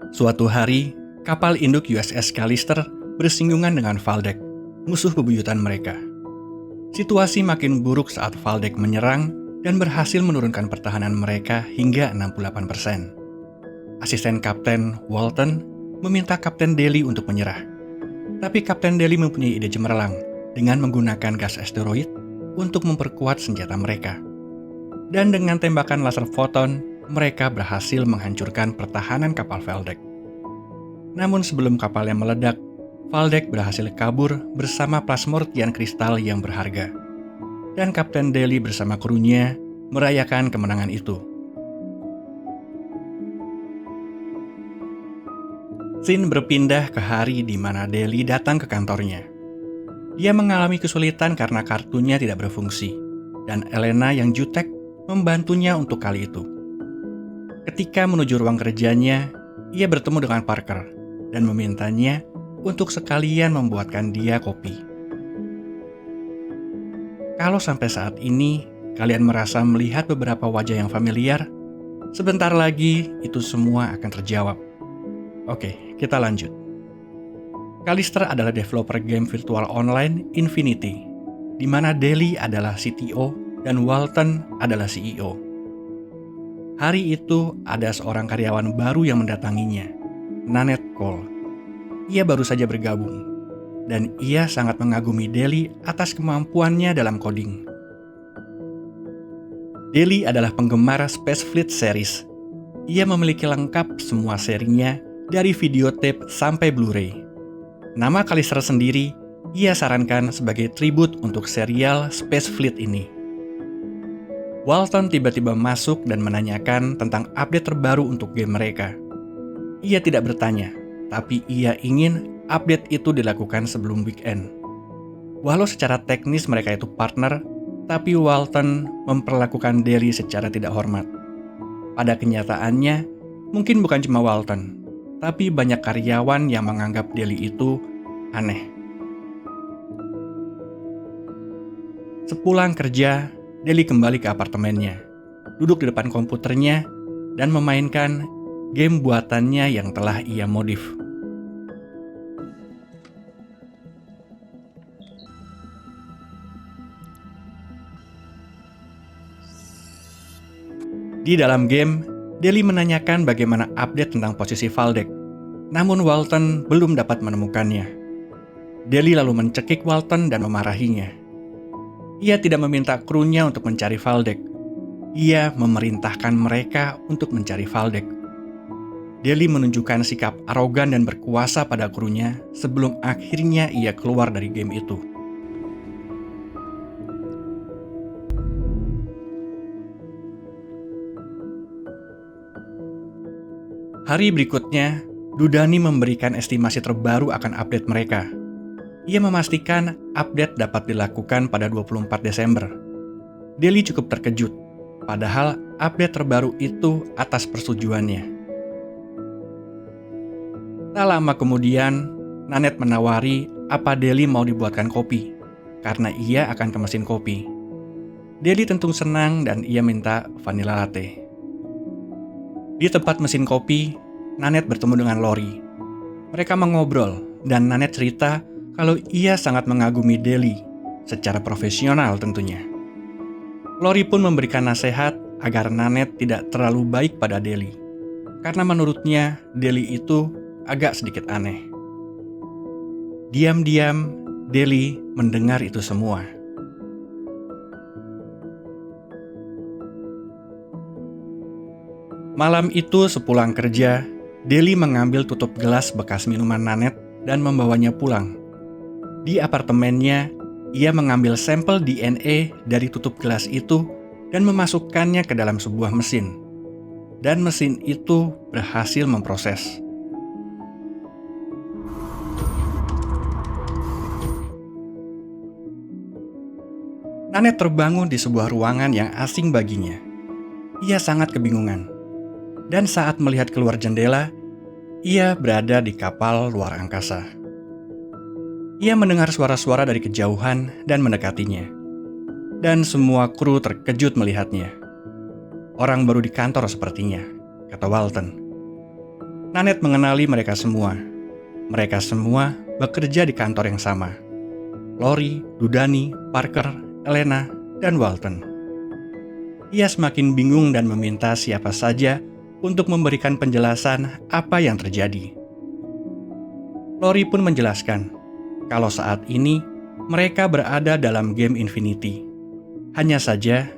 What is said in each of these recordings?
Suatu hari, kapal induk USS Callister bersinggungan dengan Valdek, musuh bebuyutan mereka. Situasi makin buruk saat Valdek menyerang dan berhasil menurunkan pertahanan mereka hingga 68%. Asisten Kapten Walton meminta Kapten Daly untuk menyerah. Tapi Kapten Daly mempunyai ide cemerlang dengan menggunakan gas asteroid untuk memperkuat senjata mereka. Dan dengan tembakan laser foton, mereka berhasil menghancurkan pertahanan kapal Valdek. Namun sebelum kapalnya meledak, Valdek berhasil kabur bersama plasmortian kristal yang berharga. Dan Kapten Daly bersama krunya merayakan kemenangan itu. Scene berpindah ke hari di mana Daly datang ke kantornya. Dia mengalami kesulitan karena kartunya tidak berfungsi, dan Elena yang jutek membantunya untuk kali itu. Ketika menuju ruang kerjanya, ia bertemu dengan Parker dan memintanya untuk sekalian membuatkan dia kopi. Kalau sampai saat ini kalian merasa melihat beberapa wajah yang familiar, sebentar lagi itu semua akan terjawab. Oke, kita lanjut. Callister adalah developer game virtual online Infinity, di mana Daly adalah CTO dan Walton adalah CEO. Hari itu ada seorang karyawan baru yang mendatanginya, Nanette Cole. Ia baru saja bergabung, dan ia sangat mengagumi Daly atas kemampuannya dalam coding. Daly adalah penggemar Space Fleet series. Ia memiliki lengkap semua serinya dari videotape sampai Blu-ray. Nama Callister sendiri ia sarankan sebagai tribut untuk serial Space Fleet ini. Walton tiba-tiba masuk dan menanyakan tentang update terbaru untuk game mereka. Ia tidak bertanya, tapi ia ingin update itu dilakukan sebelum weekend. Walau secara teknis mereka itu partner, tapi Walton memperlakukan Daly secara tidak hormat. Pada kenyataannya, mungkin bukan cuma Walton, tapi banyak karyawan yang menganggap Daly itu aneh. Sepulang kerja, Daly kembali ke apartemennya, duduk di depan komputernya, dan memainkan game buatannya yang telah ia modif. Di dalam game, Daly menanyakan bagaimana update tentang posisi Valdek, namun Walton belum dapat menemukannya. Daly lalu mencekik Walton dan memarahinya. Ia tidak meminta krunya untuk mencari Valdek. Ia memerintahkan mereka untuk mencari Valdek. Daly menunjukkan sikap arogan dan berkuasa pada krunya sebelum akhirnya ia keluar dari game itu. Hari berikutnya, Dudani memberikan estimasi terbaru akan update mereka. Ia memastikan update dapat dilakukan pada 24 Desember. Daly cukup terkejut, padahal update terbaru itu atas persetujuannya. Tak lama kemudian, Nanette menawari apa Daly mau dibuatkan kopi, karena ia akan ke mesin kopi. Daly tentu senang dan ia minta vanilla latte. Di tempat mesin kopi, Nanette bertemu dengan Lori. Mereka mengobrol, dan Nanette cerita kalau ia sangat mengagumi Daly, secara profesional tentunya. Lori pun memberikan nasihat agar Nanette tidak terlalu baik pada Daly, karena menurutnya Daly itu agak sedikit aneh. Diam-diam, Daly mendengar itu semua. Malam itu sepulang kerja, Daly mengambil tutup gelas bekas minuman Nanette dan membawanya pulang. Di apartemennya, ia mengambil sampel DNA dari tutup gelas itu dan memasukkannya ke dalam sebuah mesin. Dan mesin itu berhasil memproses. Nanette terbangun di sebuah ruangan yang asing baginya. Ia sangat kebingungan. Dan saat melihat keluar jendela, ia berada di kapal luar angkasa. Ia mendengar suara-suara dari kejauhan dan mendekatinya. Dan semua kru terkejut melihatnya. Orang baru di kantor sepertinya, kata Walton. Nanette mengenali mereka semua. Mereka semua bekerja di kantor yang sama. Lori, Dudani, Parker, Elena, dan Walton. Ia semakin bingung dan meminta siapa saja untuk memberikan penjelasan apa yang terjadi. Lori pun menjelaskan kalau saat ini mereka berada dalam game Infinity. Hanya saja,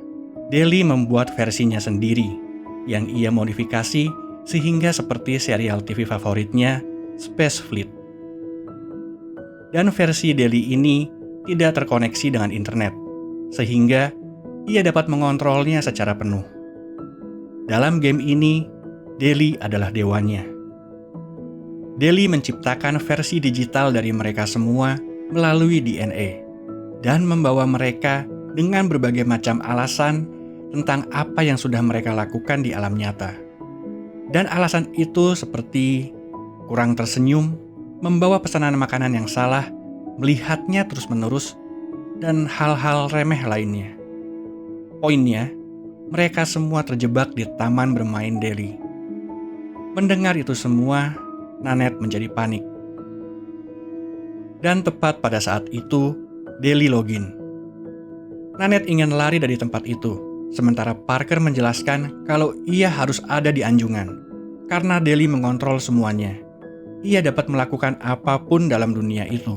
Deli membuat versinya sendiri yang ia modifikasi sehingga seperti serial TV favoritnya, Space Fleet. Dan versi Deli ini tidak terkoneksi dengan internet, sehingga ia dapat mengontrolnya secara penuh. Dalam game ini, Deli adalah dewanya. Deli menciptakan versi digital dari mereka semua melalui DNA dan membawa mereka dengan berbagai macam alasan tentang apa yang sudah mereka lakukan di alam nyata. Dan alasan itu seperti kurang tersenyum, membawa pesanan makanan yang salah, melihatnya terus-menerus, dan hal-hal remeh lainnya. Poinnya, mereka semua terjebak di taman bermain Deli. Mendengar itu semua, Nanette menjadi panik. Dan tepat pada saat itu, Deli login. Nanette ingin lari dari tempat itu, sementara Parker menjelaskan kalau ia harus ada di anjungan. Karena Deli mengontrol semuanya, ia dapat melakukan apapun dalam dunia itu.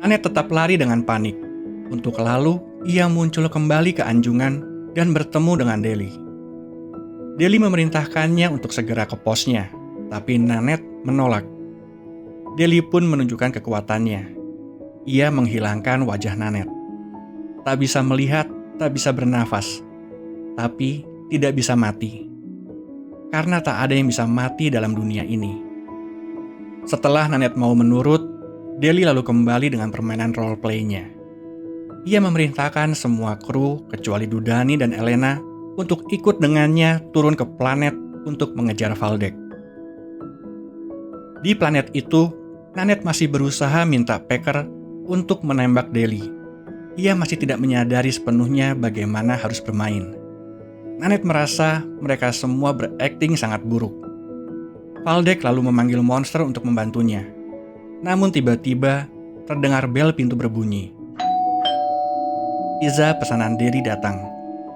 Nanette tetap lari dengan panik. Untuk lalu, ia muncul kembali ke anjungan dan bertemu dengan Deli. Deli memerintahkannya untuk segera ke posnya, tapi Nanette menolak. Deli pun menunjukkan kekuatannya. Ia menghilangkan wajah Nanette. Tak bisa melihat, tak bisa bernafas, tapi tidak bisa mati. Karena tak ada yang bisa mati dalam dunia ini. Setelah Nanette mau menurut, Deli lalu kembali dengan permainan roleplay-nya. Ia memerintahkan semua kru kecuali Dudani dan Elena untuk ikut dengannya turun ke planet untuk mengejar Valdek. Di planet itu, Nanette masih berusaha minta Packer untuk menembak Deli. Ia masih tidak menyadari sepenuhnya bagaimana harus bermain. Nanette merasa mereka semua berakting sangat buruk. Valdek lalu memanggil monster untuk membantunya. Namun tiba-tiba terdengar bel pintu berbunyi. Pizza pesanan Deli datang,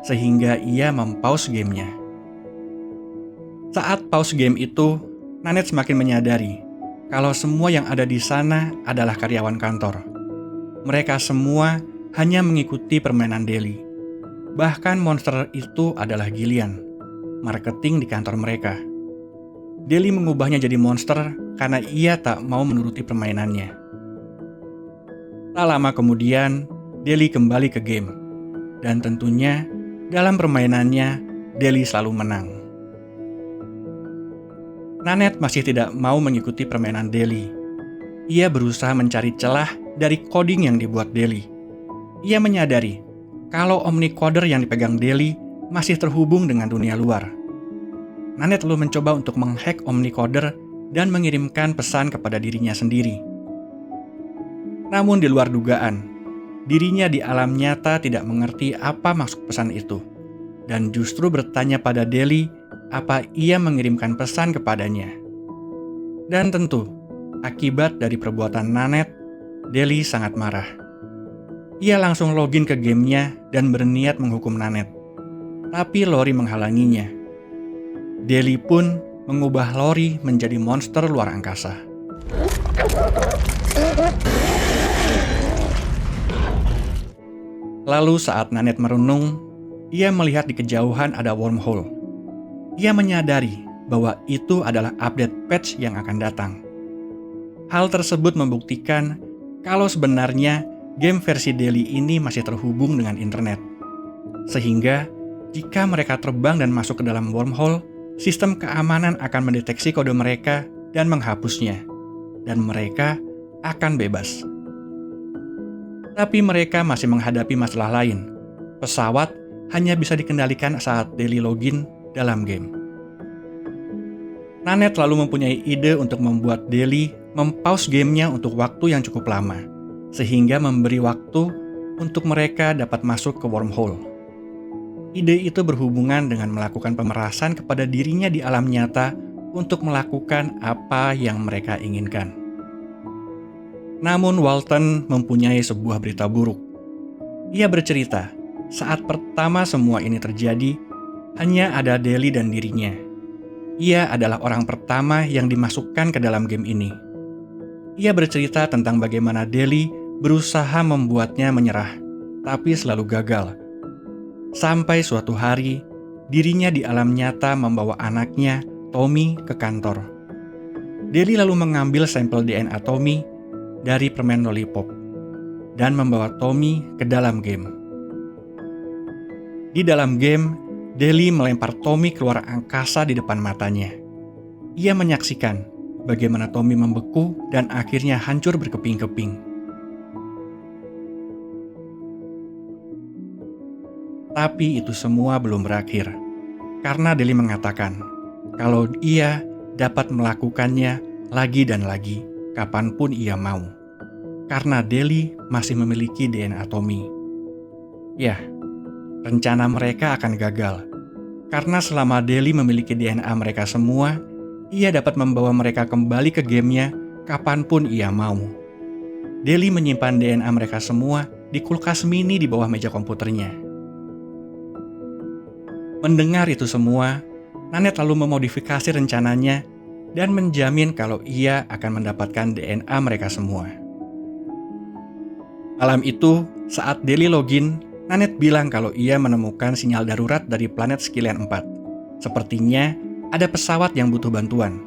sehingga ia mempause gamenya. Saat pause game itu, Nanette semakin menyadari kalau semua yang ada di sana adalah karyawan kantor. Mereka semua hanya mengikuti permainan Deli. Bahkan monster itu adalah Gillian, marketing di kantor mereka. Deli mengubahnya jadi monster karena ia tak mau menuruti permainannya. Tak lama kemudian, Deli kembali ke game. Dan tentunya, dalam permainannya, Deli selalu menang. Nanette masih tidak mau mengikuti permainan Deli. Ia berusaha mencari celah dari coding yang dibuat Deli. Ia menyadari kalau omnicoder yang dipegang Deli masih terhubung dengan dunia luar. Nanette lalu mencoba untuk menghack omnicoder dan mengirimkan pesan kepada dirinya sendiri. Namun di luar dugaan, dirinya di alam nyata tidak mengerti apa maksud pesan itu, dan justru bertanya pada Deli apa ia mengirimkan pesan kepadanya. Dan tentu, akibat dari perbuatan Nanette, Deli sangat marah. Ia langsung login ke gamenya dan berniat menghukum Nanette. Tapi Lori menghalanginya. Deli pun mengubah Lori menjadi monster luar angkasa. Lalu saat Nanette merenung, ia melihat di kejauhan ada wormhole. Ia menyadari bahwa itu adalah update patch yang akan datang. Hal tersebut membuktikan kalau sebenarnya game versi Deli ini masih terhubung dengan internet. Sehingga, jika mereka terbang dan masuk ke dalam wormhole, sistem keamanan akan mendeteksi kode mereka dan menghapusnya. Dan mereka akan bebas. Tapi mereka masih menghadapi masalah lain. Pesawat hanya bisa dikendalikan saat Deli login dalam game. Nanette lalu mempunyai ide untuk membuat Deli mempause gamenya untuk waktu yang cukup lama, sehingga memberi waktu untuk mereka dapat masuk ke wormhole. Ide itu berhubungan dengan melakukan pemerasan kepada dirinya di alam nyata untuk melakukan apa yang mereka inginkan. Namun Walton mempunyai sebuah berita buruk. Ia bercerita, saat pertama semua ini terjadi, hanya ada Deli dan dirinya. Ia adalah orang pertama yang dimasukkan ke dalam game ini. Ia bercerita tentang bagaimana Deli berusaha membuatnya menyerah, tapi selalu gagal. Sampai suatu hari, dirinya di alam nyata membawa anaknya, Tommy, ke kantor. Deli lalu mengambil sampel DNA Tommy dari permen lollipop dan membawa Tommy ke dalam game. Di dalam game, Deli melempar Tommy keluar angkasa di depan matanya. Ia menyaksikan bagaimana Tommy membeku dan akhirnya hancur berkeping-keping. Tapi itu semua belum berakhir, karena Deli mengatakan kalau ia dapat melakukannya lagi dan lagi, kapanpun ia mau. Karena Deli masih memiliki DNA Tommy. Ya, rencana mereka akan gagal. Karena selama Deli memiliki DNA mereka semua, ia dapat membawa mereka kembali ke gamenya kapanpun ia mau. Deli menyimpan DNA mereka semua di kulkas mini di bawah meja komputernya. Mendengar itu semua, Nanette lalu memodifikasi rencananya dan menjamin kalau ia akan mendapatkan DNA mereka semua. Malam itu, saat Deli login, Nanette bilang kalau ia menemukan sinyal darurat dari planet Skyllian 4. Sepertinya ada pesawat yang butuh bantuan.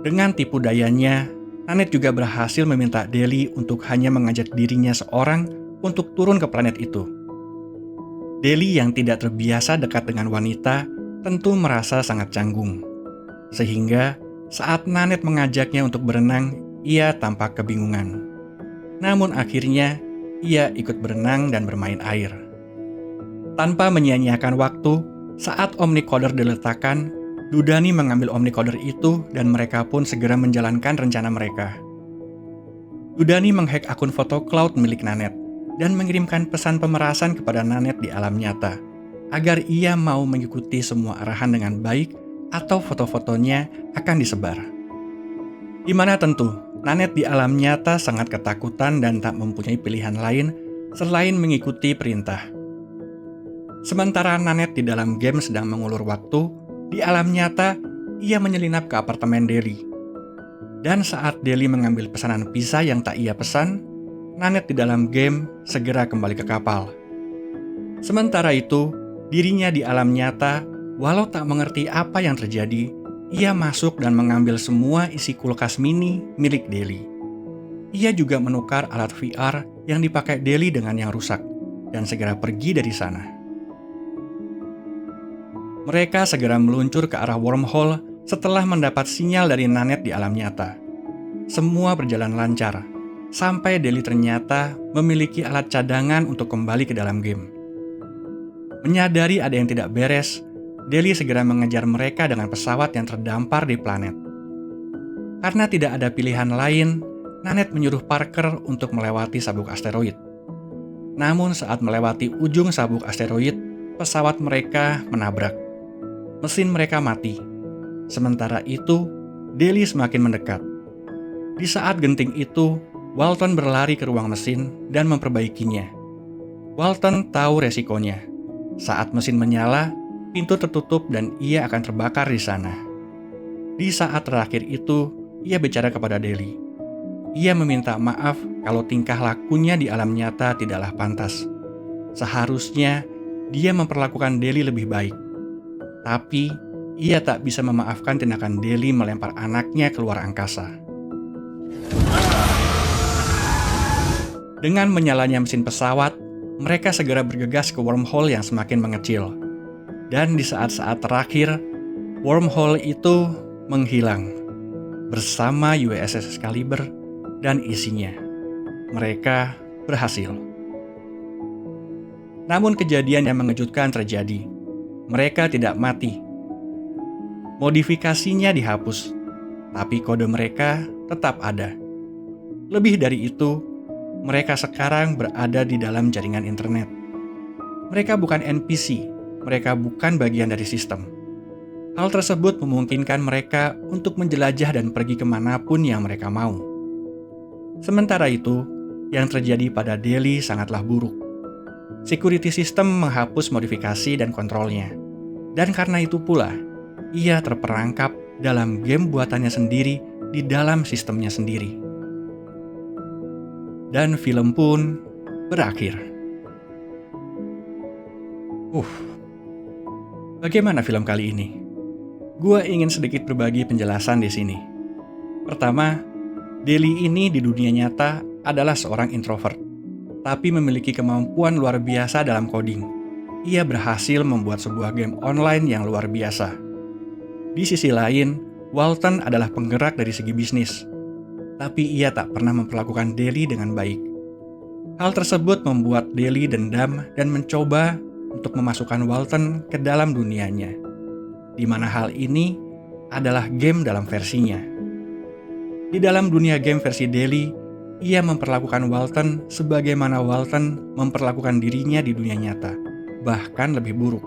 Dengan tipu dayanya, Nanette juga berhasil meminta Deli untuk hanya mengajak dirinya seorang untuk turun ke planet itu. Deli yang tidak terbiasa dekat dengan wanita tentu merasa sangat canggung. Sehingga saat Nanette mengajaknya untuk berenang, ia tampak kebingungan. Namun akhirnya, ia ikut berenang dan bermain air. Tanpa menyia-nyiakan waktu, saat omnicoder diletakkan, Dudani mengambil omnicoder itu dan mereka pun segera menjalankan rencana mereka. Dudani menghack akun foto cloud milik Nanette dan mengirimkan pesan pemerasan kepada Nanette di alam nyata, agar ia mau mengikuti semua arahan dengan baik atau foto-fotonya akan disebar. Di mana tentu, Nanette di alam nyata sangat ketakutan dan tak mempunyai pilihan lain selain mengikuti perintah. Sementara Nanette di dalam game sedang mengulur waktu, di alam nyata ia menyelinap ke apartemen Deli. Dan saat Deli mengambil pesanan pizza yang tak ia pesan, Nanette di dalam game segera kembali ke kapal. Sementara itu, dirinya di alam nyata, walau tak mengerti apa yang terjadi, ia masuk dan mengambil semua isi kulkas mini milik Deli. Ia juga menukar alat VR yang dipakai Deli dengan yang rusak dan segera pergi dari sana. Mereka segera meluncur ke arah wormhole setelah mendapat sinyal dari Nanette di alam nyata. Semua berjalan lancar, sampai Deli ternyata memiliki alat cadangan untuk kembali ke dalam game. Menyadari ada yang tidak beres, Deli segera mengejar mereka dengan pesawat yang terdampar di planet. Karena tidak ada pilihan lain, Nanette menyuruh Parker untuk melewati sabuk asteroid. Namun saat melewati ujung sabuk asteroid, pesawat mereka menabrak. Mesin mereka mati. Sementara itu, Deli semakin mendekat. Di saat genting itu, Walton berlari ke ruang mesin dan memperbaikinya. Walton tahu resikonya. Saat mesin menyala, pintu tertutup dan ia akan terbakar di sana. Di saat terakhir itu, ia bicara kepada Deli. Ia meminta maaf kalau tingkah lakunya di alam nyata tidaklah pantas. Seharusnya dia memperlakukan Deli lebih baik. Tapi, ia tak bisa memaafkan tindakan Deli melempar anaknya keluar angkasa. Dengan menyalanya mesin pesawat, mereka segera bergegas ke wormhole yang semakin mengecil. Dan di saat-saat terakhir, wormhole itu menghilang bersama USS Excalibur dan isinya. Mereka berhasil. Namun kejadian yang mengejutkan terjadi. Mereka tidak mati. Modifikasinya dihapus, tapi kode mereka tetap ada. Lebih dari itu, mereka sekarang berada di dalam jaringan internet. Mereka bukan NPC, mereka bukan bagian dari sistem. Hal tersebut memungkinkan mereka untuk menjelajah dan pergi kemanapun yang mereka mau. Sementara itu, yang terjadi pada Daily sangatlah buruk. Security system menghapus modifikasi dan kontrolnya. Dan karena itu pula, ia terperangkap dalam game buatannya sendiri di dalam sistemnya sendiri. Dan film pun berakhir. Bagaimana film kali ini? Gua ingin sedikit berbagi penjelasan di sini. Pertama, Daily ini di dunia nyata adalah seorang introvert, tapi memiliki kemampuan luar biasa dalam coding. Ia berhasil membuat sebuah game online yang luar biasa. Di sisi lain, Walton adalah penggerak dari segi bisnis, tapi ia tak pernah memperlakukan Daily dengan baik. Hal tersebut membuat Daily dendam dan mencoba untuk memasukkan Walton ke dalam dunianya, di mana hal ini adalah game dalam versinya. Di dalam dunia game versi Daily, ia memperlakukan Walton sebagaimana Walton memperlakukan dirinya di dunia nyata, bahkan lebih buruk.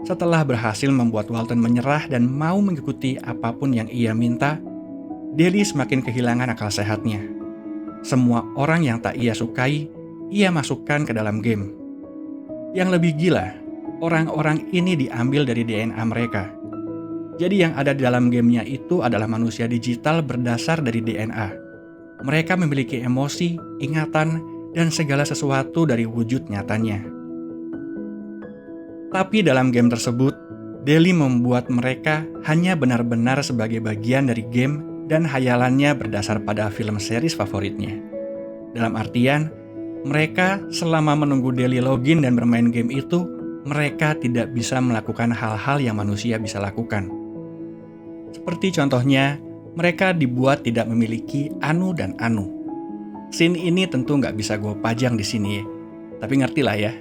Setelah berhasil membuat Walton menyerah dan mau mengikuti apapun yang ia minta, Daily semakin kehilangan akal sehatnya. Semua orang yang tak ia sukai, ia masukkan ke dalam game. Yang lebih gila, orang-orang ini diambil dari DNA mereka. Jadi yang ada di dalam gamenya itu adalah manusia digital berdasar dari DNA. Mereka memiliki emosi, ingatan, dan segala sesuatu dari wujud nyatanya. Tapi dalam game tersebut, Daily membuat mereka hanya benar-benar sebagai bagian dari game dan hayalannya berdasar pada film series favoritnya. Dalam artian, mereka selama menunggu Daily login dan bermain game itu, mereka tidak bisa melakukan hal-hal yang manusia bisa lakukan. Seperti contohnya, mereka dibuat tidak memiliki anu dan anu. Scene ini tentu nggak bisa gue pajang di sini ya, tapi ngerti lah ya.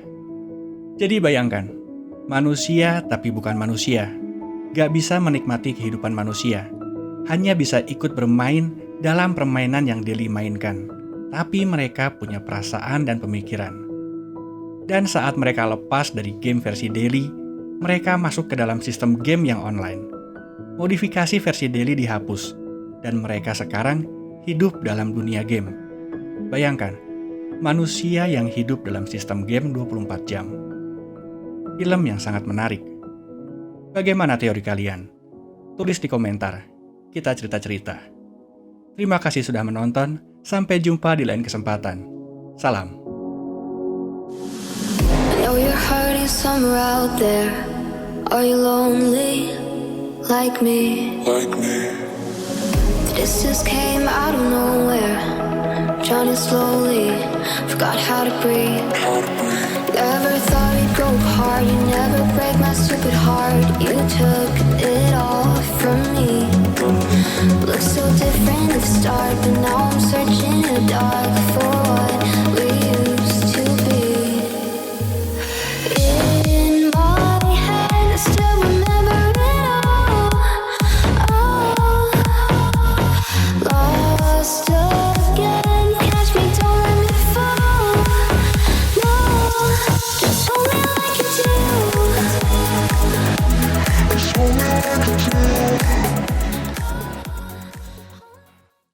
Jadi bayangkan, manusia tapi bukan manusia, nggak bisa menikmati kehidupan manusia, hanya bisa ikut bermain dalam permainan yang Daily mainkan, tapi mereka punya perasaan dan pemikiran. Dan saat mereka lepas dari game versi Daily, mereka masuk ke dalam sistem game yang online. Modifikasi versi Daily dihapus, dan mereka sekarang hidup dalam dunia game. Bayangkan, manusia yang hidup dalam sistem game 24 jam. Film yang sangat menarik. Bagaimana teori kalian? Tulis di komentar, kita cerita-cerita. Terima kasih sudah menonton, sampai jumpa di lain kesempatan. Salam. I know you're hurting somewhere out there. Are you lonely? Like me. The distance came out of nowhere. Drowning slowly, forgot how to breathe. Never thought we'd go apart. You never break my stupid heart. You took it all from me. Looked so different at the start, but now I'm searching in the dark.